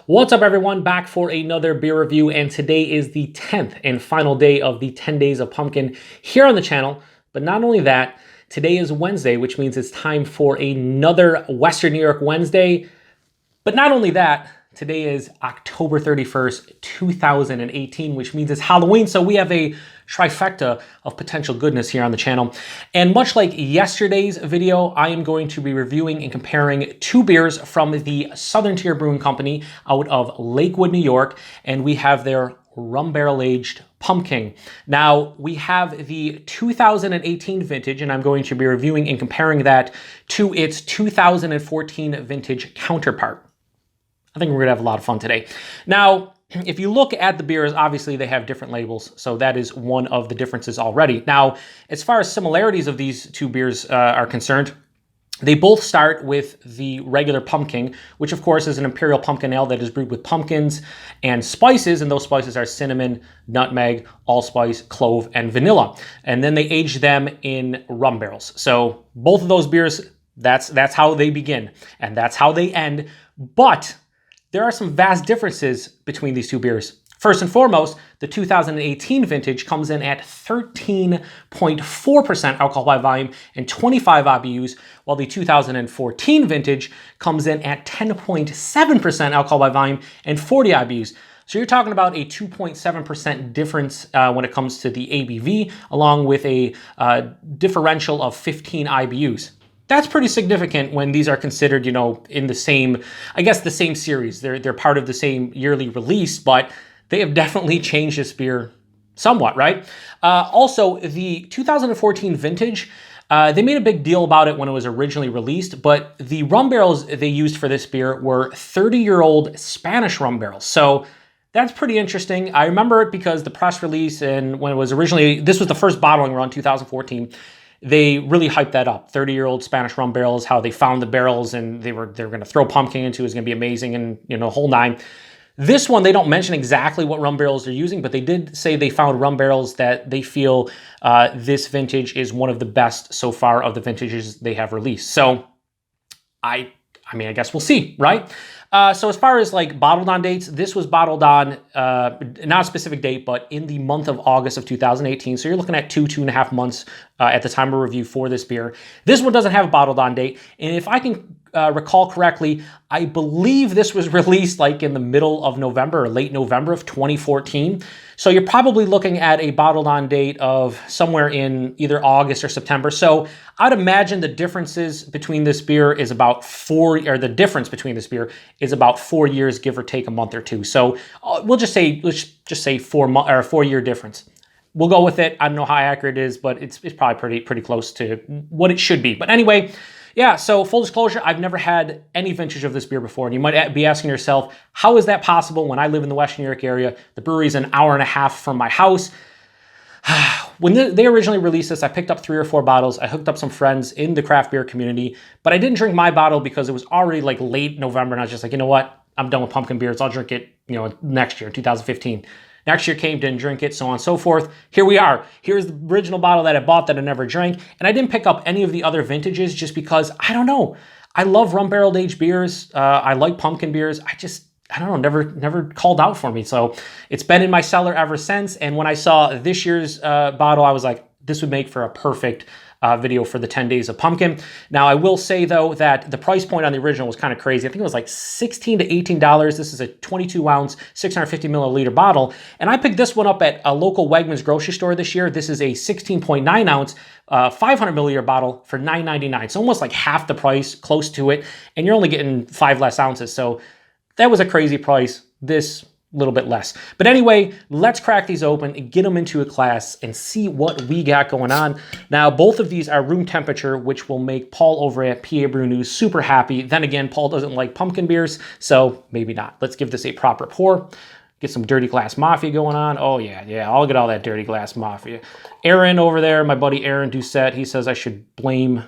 What's up, everyone? Back for another beer review, and today is the 10th and final day of the 10 days of pumpkin here on the channel. But not only that, today is Wednesday, which means it's time for another Western New York Wednesday. But not only that, today is October 31st, 2018, which means it's Halloween, so we have a trifecta of potential goodness here on the channel. And much like yesterday's video, I am going to be reviewing and comparing two beers from the Southern Tier Brewing Company out of Lakewood, New York, and we have their Rum Barrel Aged Pumking. Now, we have the 2018 vintage, and I'm going to be reviewing and comparing that to its 2014 vintage counterpart. I think we're gonna have a lot of fun today. Now, if you look at the beers, obviously they have different labels, so that is one of the differences already. Now, as far as similarities of these two beers are concerned, they both start with the regular pumpkin, which of course is an imperial pumpkin ale that is brewed with pumpkins and spices, and those spices are cinnamon, nutmeg, allspice, clove, and vanilla. And then they age them in rum barrels. So both of those beers, that's how they begin, and that's how they end. But there are some vast differences between these two beers. First and foremost, the 2018 vintage comes in at 13.4% alcohol by volume and 25 IBUs, while the 2014 vintage comes in at 10.7% alcohol by volume and 40 IBUs. So you're talking about a 2.7% difference when it comes to the ABV, along with a differential of 15 IBUs. That's pretty significant when these are considered, you know, in the same, I guess the same series. They're part of the same yearly release, but they have definitely changed this beer somewhat, right? Also, the 2014 vintage, they made a big deal about it when it was originally released, but the rum barrels they used for this beer were 30-year-old Spanish rum barrels. So that's pretty interesting. I remember it because the press release, and when it was originally, this was the first bottling run, 2014, they really hyped that up. 30-year-old Spanish rum barrels, how they found the barrels and they were going to throw pumpkin into it, was going to be amazing, and you know, whole nine. This one, they don't mention exactly what rum barrels they're using, but they did say they found rum barrels that they feel this vintage is one of the best so far of the vintages they have released. So I mean, I guess we'll see, right? So as far as like bottled on dates, this was bottled on, not a specific date, but in the month of August of 2018. So you're looking at 2.5 months at the time of review for this beer. This one doesn't have a bottled on date. And if I can recall correctly, I believe this was released like in the middle of November or late November of 2014. So you're probably looking at a bottled on date of somewhere in either August or September. So I'd imagine the differences between this beer is about the difference between this beer is about 4 years, give or take a month or two. So let's just say 4 year difference. We'll go with it. I don't know how accurate it is, but it's probably pretty close to what it should be. But anyway, yeah, so full disclosure, I've never had any vintage of this beer before. And you might be asking yourself, how is that possible when I live in the Western New York area? The brewery's an hour and a half from my house. When they originally released this, I picked up 3 or 4 bottles. I hooked up some friends in the craft beer community, but I didn't drink my bottle because it was already like late November. And I was just like, you know what? I'm done with pumpkin beers. I'll drink it, you know, next year, 2015. Next year came, didn't drink it, so on and so forth. Here we are. Here's the original bottle that I bought that I never drank. And I didn't pick up any of the other vintages just because, I don't know. I love rum barrel aged beers. I like pumpkin beers. I don't know, never called out for me. So it's been in my cellar ever since. And when I saw this year's bottle, I was like, this would make for a perfect video for the 10 days of pumpkin. Now, I will say though that the price point on the original was kind of crazy. I think it was like $16 to $18. This is a 22 ounce, 650 milliliter bottle. And I picked this one up at a local Wegmans grocery store this year. This is a 16.9 ounce, 500 milliliter bottle for $9.99. So almost like half the price, close to it. And you're only getting 5 less ounces. So that was a crazy price. This a little bit less. But anyway, let's crack these open and get them into a glass and see what we got going on. Now, both of these are room temperature, which will make Paul over at PA Brew News super happy. Then again, Paul doesn't like pumpkin beers, so maybe not. Let's give this a proper pour. Get some Dirty Glass Mafia going on. Oh yeah, I'll get all that Dirty Glass Mafia. Aaron over there, my buddy Aaron Doucette, he says I should blame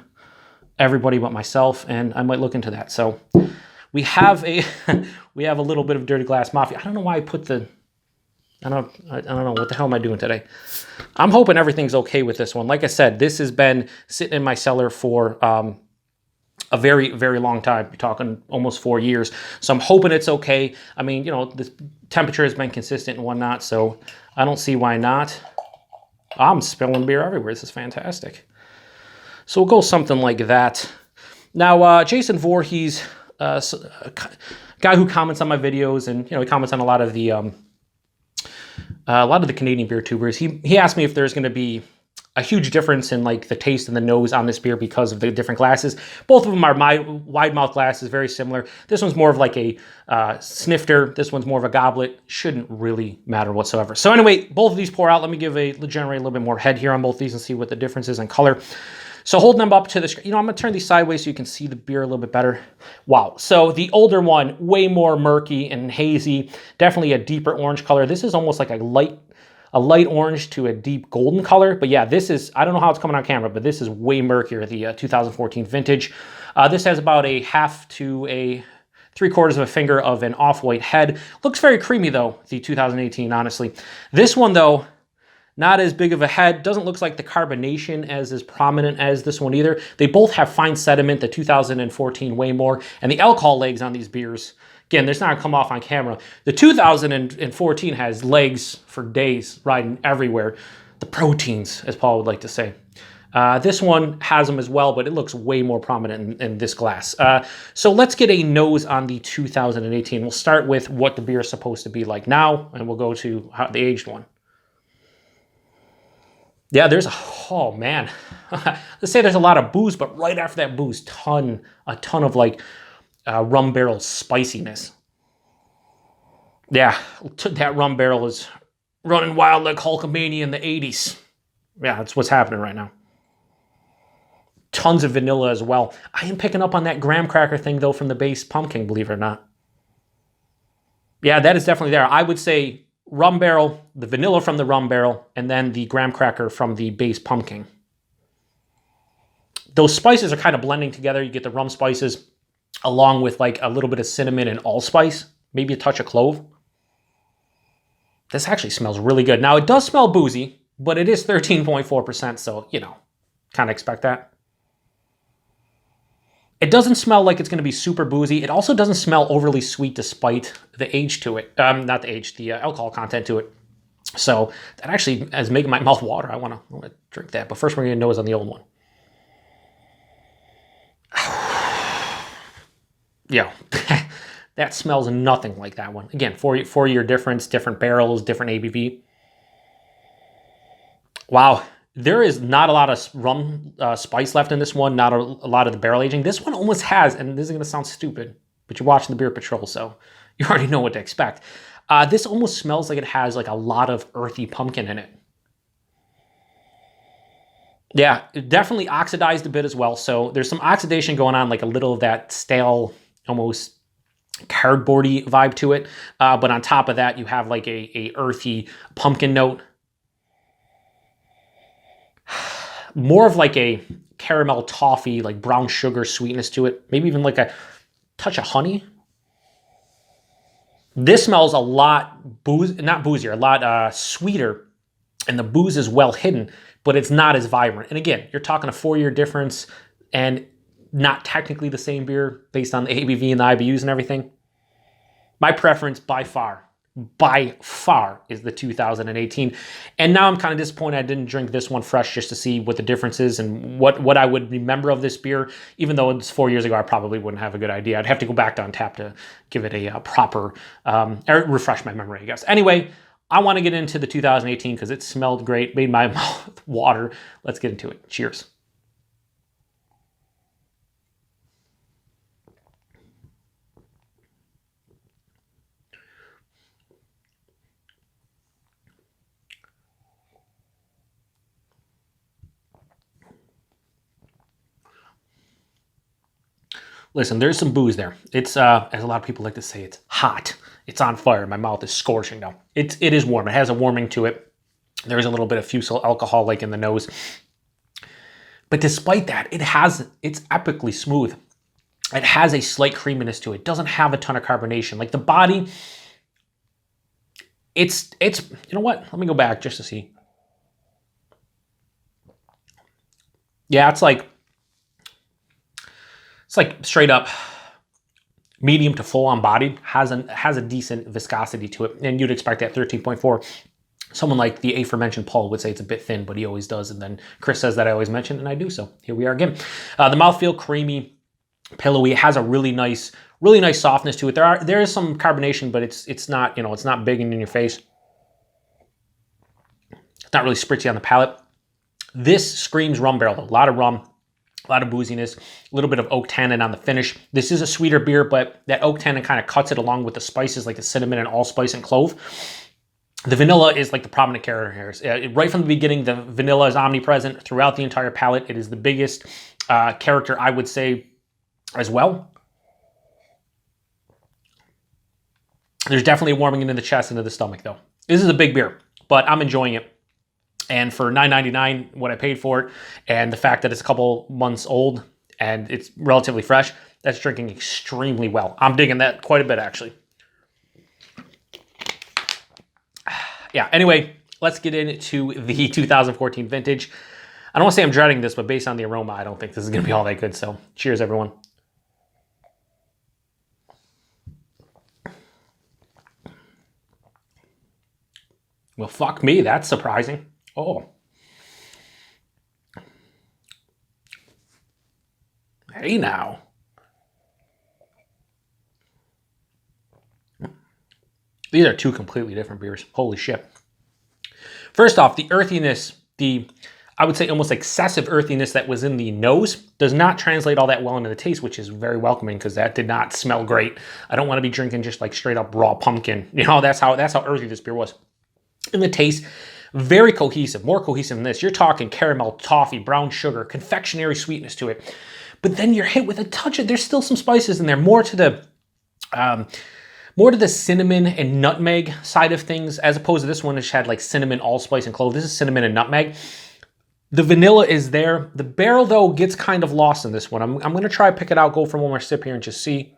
everybody but myself, and I might look into that. So we have a little bit of Dirty Glass Mafia. I don't know why I put the, I don't know, what the hell am I doing today? I'm hoping everything's okay with this one. Like I said, this has been sitting in my cellar for a very, very long time. You're talking almost 4 years. So I'm hoping it's okay. I mean, you know, the temperature has been consistent and whatnot, so I don't see why not. I'm spilling beer everywhere. This is fantastic. So we'll go something like that. Now, Jason Voorhees, a guy who comments on my videos, and he comments on a lot of the Canadian beer tubers. He asked me if there's going to be a huge difference in like the taste and the nose on this beer because of the different glasses. Both of them are my wide mouth glasses, very similar. This one's more of like a snifter. This one's more of a goblet. Shouldn't really matter whatsoever. So anyway, both of these pour out. Let me generate a little bit more head here on both these and see what the difference is in color. So holding them up to the screen, I'm going to turn these sideways so you can see the beer a little bit better. Wow. So the older one, way more murky and hazy. Definitely a deeper orange color. This is almost like a light orange to a deep golden color. But yeah, this is, I don't know how it's coming on camera, but this is way murkier, the 2014 vintage. This has about a half to a 3/4 of a finger of an off-white head. Looks very creamy though, the 2018, honestly. This one though, not as big of a head. Doesn't look like the carbonation as prominent as this one either. They both have fine sediment, the 2014 way more. And the alcohol legs on these beers, again, there's not gonna come off on camera. The 2014 has legs for days, riding everywhere. The proteins, as Paul would like to say. This one has them as well, but it looks way more prominent in this glass. So let's get a nose on the 2018. We'll start with what the beer is supposed to be like now, and we'll go to the aged one. Yeah, oh man. Let's say there's a lot of booze, but right after that booze, a ton of like rum barrel spiciness. Yeah, that rum barrel is running wild like Hulkamania in the 80s. Yeah, that's what's happening right now. Tons of vanilla as well. I am picking up on that graham cracker thing though from the base pumpkin, believe it or not. Yeah, that is definitely there. I would say rum barrel, the vanilla from the rum barrel, and then the graham cracker from the base pumpkin. Those spices are kind of blending together. You get the rum spices along with like a little bit of cinnamon and allspice, maybe a touch of clove. This actually smells really good. Now it does smell boozy, but it is 13.4%, so kind of expect that. It doesn't smell like it's going to be super boozy. It also doesn't smell overly sweet despite the age to it. Not the age, the alcohol content to it. So that actually is making my mouth water. I want to drink that. But first we're going to nose on the old one. Yeah, that smells nothing like that one. Again, four-year difference, different barrels, different ABV. Wow. There is not a lot of rum spice left in this one, not a lot of the barrel aging. This one almost has, and this is going to sound stupid, but you're watching the Beer Patrol, so you already know what to expect. This almost smells like it has like a lot of earthy pumpkin in it. Yeah, it definitely oxidized a bit as well, so there's some oxidation going on, like a little of that stale, almost cardboardy vibe to it. But on top of that, you have like a earthy pumpkin note. More of like a caramel toffee, like brown sugar sweetness to it. Maybe even like a touch of honey. This smells a lot not boozier, a lot sweeter. And the booze is well hidden, but it's not as vibrant. And again, you're talking a 4-year difference and not technically the same beer based on the ABV and the IBUs and everything. My preference by far is the 2018. And now I'm kind of disappointed I didn't drink this one fresh just to see what the difference is and what I would remember of this beer. Even though it's 4 years ago, I probably wouldn't have a good idea. I'd have to go back to Untappd to give it a proper, or refresh my memory, I guess. Anyway, I want to get into the 2018 because it smelled great, made my mouth water. Let's get into it. Cheers. Listen, there's some booze there. It's, as a lot of people like to say, it's hot. It's on fire. My mouth is scorching now. It is warm. It has a warming to it. There is a little bit of fusel alcohol like in the nose. But despite that, it's epically smooth. It has a slight creaminess to it. It doesn't have a ton of carbonation. Like the body, it's you know what? Let me go back just to see. Yeah, it's like It's like straight up medium to full on bodied, has a decent viscosity to it, and you'd expect that 13.4. Someone like the aforementioned Paul would say it's a bit thin, but he always does, and then Chris says that I always mention, and I do, so here we are again. The mouthfeel, creamy, pillowy. It has a really nice softness to it. There is some carbonation, but it's not, you know, it's not big and in your face. It's not really spritzy on the palate. This screams rum barrel, a lot of rum, a lot of booziness, a little bit of oak tannin on the finish. This is a sweeter beer, but that oak tannin kind of cuts it along with the spices like the cinnamon and allspice and clove. The vanilla is like the prominent character here. Right from the beginning, the vanilla is omnipresent throughout the entire palate. It is the biggest character, I would say, as well. There's definitely a warming into the chest and into the stomach, though. This is a big beer, but I'm enjoying it. And for $9.99, what I paid for it, and the fact that it's a couple months old and it's relatively fresh, that's drinking extremely well. I'm digging that quite a bit, actually. Yeah, anyway, let's get into the 2014 vintage. I don't want to say I'm dreading this, but based on the aroma, I don't think this is going to be all that good. So cheers, everyone. Well, fuck me, that's surprising. Oh. Hey now. These are two completely different beers. Holy shit. First off, the earthiness, I would say almost excessive earthiness that was in the nose does not translate all that well into the taste, which is very welcoming because that did not smell great. I don't want to be drinking just like straight up raw pumpkin. You know, that's how earthy this beer was. In the taste, very cohesive, more cohesive than this. You're talking caramel, toffee, brown sugar, confectionery sweetness to it. But then you're hit with a touch of, there's still some spices in there, more to the cinnamon and nutmeg side of things, as opposed to this one, which had like cinnamon, allspice, and clove. This is cinnamon and nutmeg. The vanilla is there. The barrel, though, gets kind of lost in this one. I'm going to try to pick it out, go for one more sip here and just see.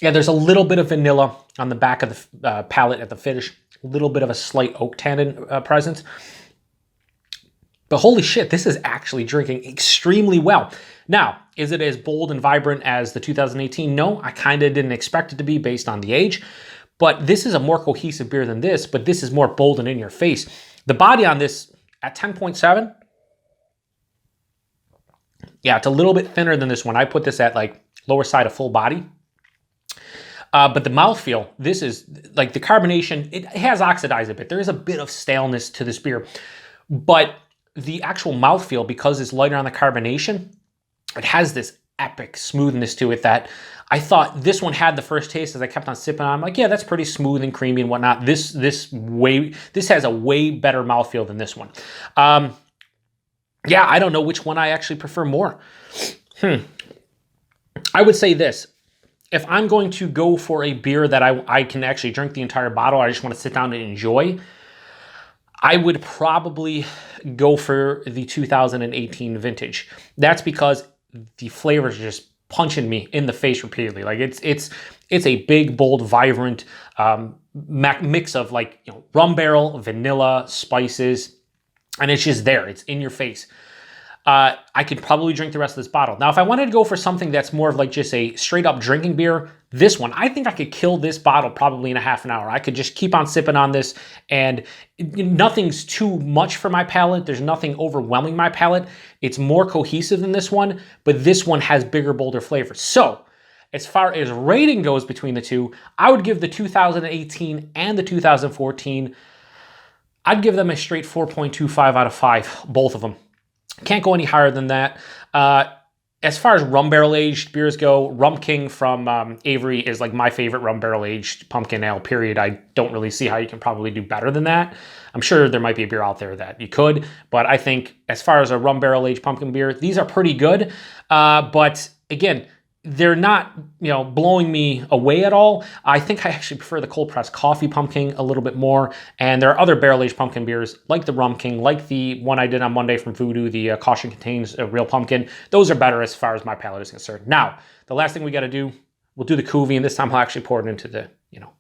Yeah, there's a little bit of vanilla on the back of the palate at the finish. A little bit of a slight oak tannin presence. But holy shit, this is actually drinking extremely well. Now, is it as bold and vibrant as the 2018? No, I kind of didn't expect it to be based on the age. But this is a more cohesive beer than this, but this is more bold and in your face. The body on this at 10.7. Yeah, it's a little bit thinner than this one. I put this at like lower side of full body. But the mouthfeel, this is like the carbonation, it has oxidized a bit. There is a bit of staleness to this beer, but the actual mouthfeel, because it's lighter on the carbonation, it has this epic smoothness to it that I thought this one had the first taste as I kept on sipping on. I'm like, yeah, that's pretty smooth and creamy and whatnot. This has a way better mouthfeel than this one. Yeah, I don't know which one I actually prefer more. I would say this. If I'm going to go for a beer that I can actually drink the entire bottle, I just want to sit down and enjoy, I would probably go for the 2018 vintage. That's because the flavors are just punching me in the face repeatedly. Like it's a big, bold, vibrant mix of like, you know, rum barrel, vanilla, spices, and it's just there. It's in your face. I could probably drink the rest of this bottle. Now, if I wanted to go for something that's more of like just a straight up drinking beer, this one, I think I could kill this bottle probably in a half an hour. I could just keep on sipping on this and nothing's too much for my palate. There's nothing overwhelming my palate. It's more cohesive than this one, but this one has bigger, bolder flavors. So as far as rating goes between the two, I would give the 2018 and the 2014, I'd give them a straight 4.25 out of 5, both of them. Can't go any higher than that. As far as rum barrel aged beers go, Rumking from Avery is like my favorite rum barrel aged pumpkin ale, period. I don't really see how you can probably do better than that. I'm sure there might be a beer out there that you could, but I think as far as a rum barrel aged pumpkin beer, these are pretty good. But again, they're not, you know, blowing me away at all. I think I actually prefer the cold pressed coffee pumpkin a little bit more. And there are other barrel aged pumpkin beers like the Rumking, like the one I did on Monday from Voodoo, the Caution Contains a Real Pumpkin. Those are better as far as my palate is concerned. Now, the last thing we got to do, we'll do the Cuvee, and this time I'll actually pour it into the, you know,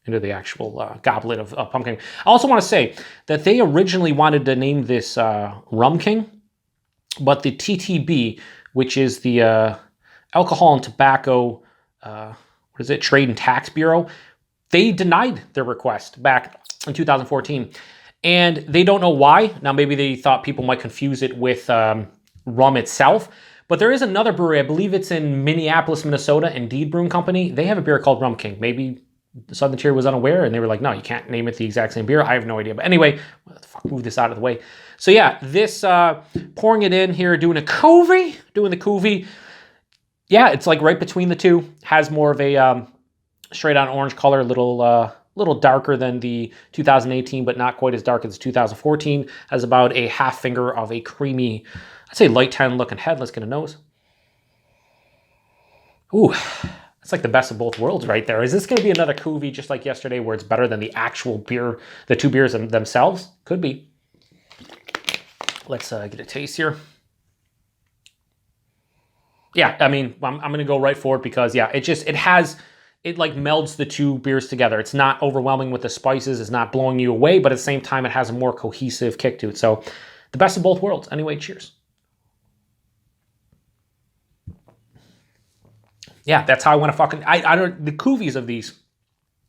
into the actual goblet of pumpkin. I also want to say that they originally wanted to name this Rumking, but the TTB, which is the Alcohol and Tobacco, Trade and Tax Bureau, they denied their request back in 2014. And they don't know why. Now, maybe they thought people might confuse it with rum itself. But there is another brewery, I believe it's in Minneapolis, Minnesota, Indeed Brewing Company. They have a beer called Rumking. Maybe Southern Tier was unaware and they were like, no, you can't name it the exact same beer. I have no idea. But anyway, what the fuck, move this out of the way. So yeah, this pouring it in here, doing the cuvee. Yeah, it's like right between the two. Has more of a straight on orange color, a little darker than the 2018, but not quite as dark as 2014. Has about a half finger of a creamy, I'd say light tan looking head. Let's get a nose. Ooh, it's like the best of both worlds right there. Is this going to be another cuvee just like yesterday where it's better than the actual beer, the two beers themselves? Could be. Let's get a taste here. Yeah, I mean, I'm going to go right for it because, yeah, it like melds the two beers together. It's not overwhelming with the spices. It's not blowing you away, but at the same time, it has a more cohesive kick to it. So the best of both worlds. Anyway, cheers. Yeah, that's how I want to fucking, I don't, the cuvees of these,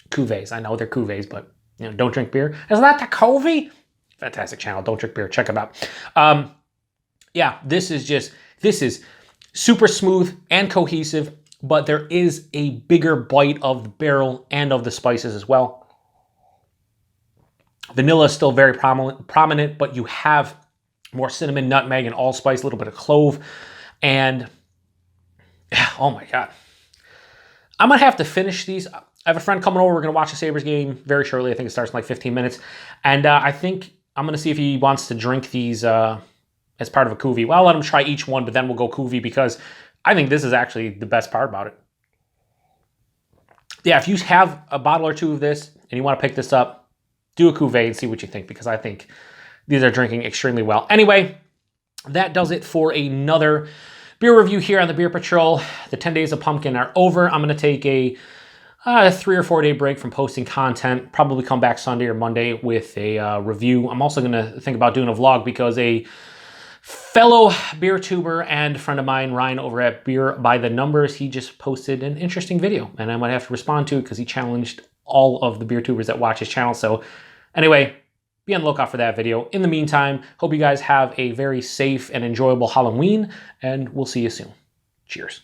cuvées, I know they're cuvées, but, you know, don't drink beer. Is that the cuvee? Fantastic channel, Don't Drink Beer, check them out. Yeah, this is super smooth and cohesive, but there is a bigger bite of the barrel and of the spices as well. Vanilla is still very prominent, but you have more cinnamon, nutmeg, and allspice, a little bit of clove, and oh my God. I'm going to have to finish these. I have a friend coming over. We're going to watch the Sabres game very shortly. I think it starts in like 15 minutes. And I think I'm going to see if he wants to drink these as part of a cuvee. Well, I'll let him try each one, but then we'll go cuvee because I think this is actually the best part about it. Yeah, if you have a bottle or two of this and you want to pick this up, do a cuvee and see what you think because I think these are drinking extremely well. Anyway, that does it for another beer review here on the Beer Patrol. The 10 days of pumpkin are over. I'm going to take a 3 or 4 day break from posting content. Probably come back Sunday or Monday with a review. I'm also going to think about doing a vlog because a fellow beer tuber and friend of mine, Ryan, over at Beer by the Numbers, he just posted an interesting video and I might have to respond to it because he challenged all of the beer tubers that watch his channel. So anyway, be on the lookout for that video. In the meantime, hope you guys have a very safe and enjoyable Halloween, and we'll see you soon. Cheers.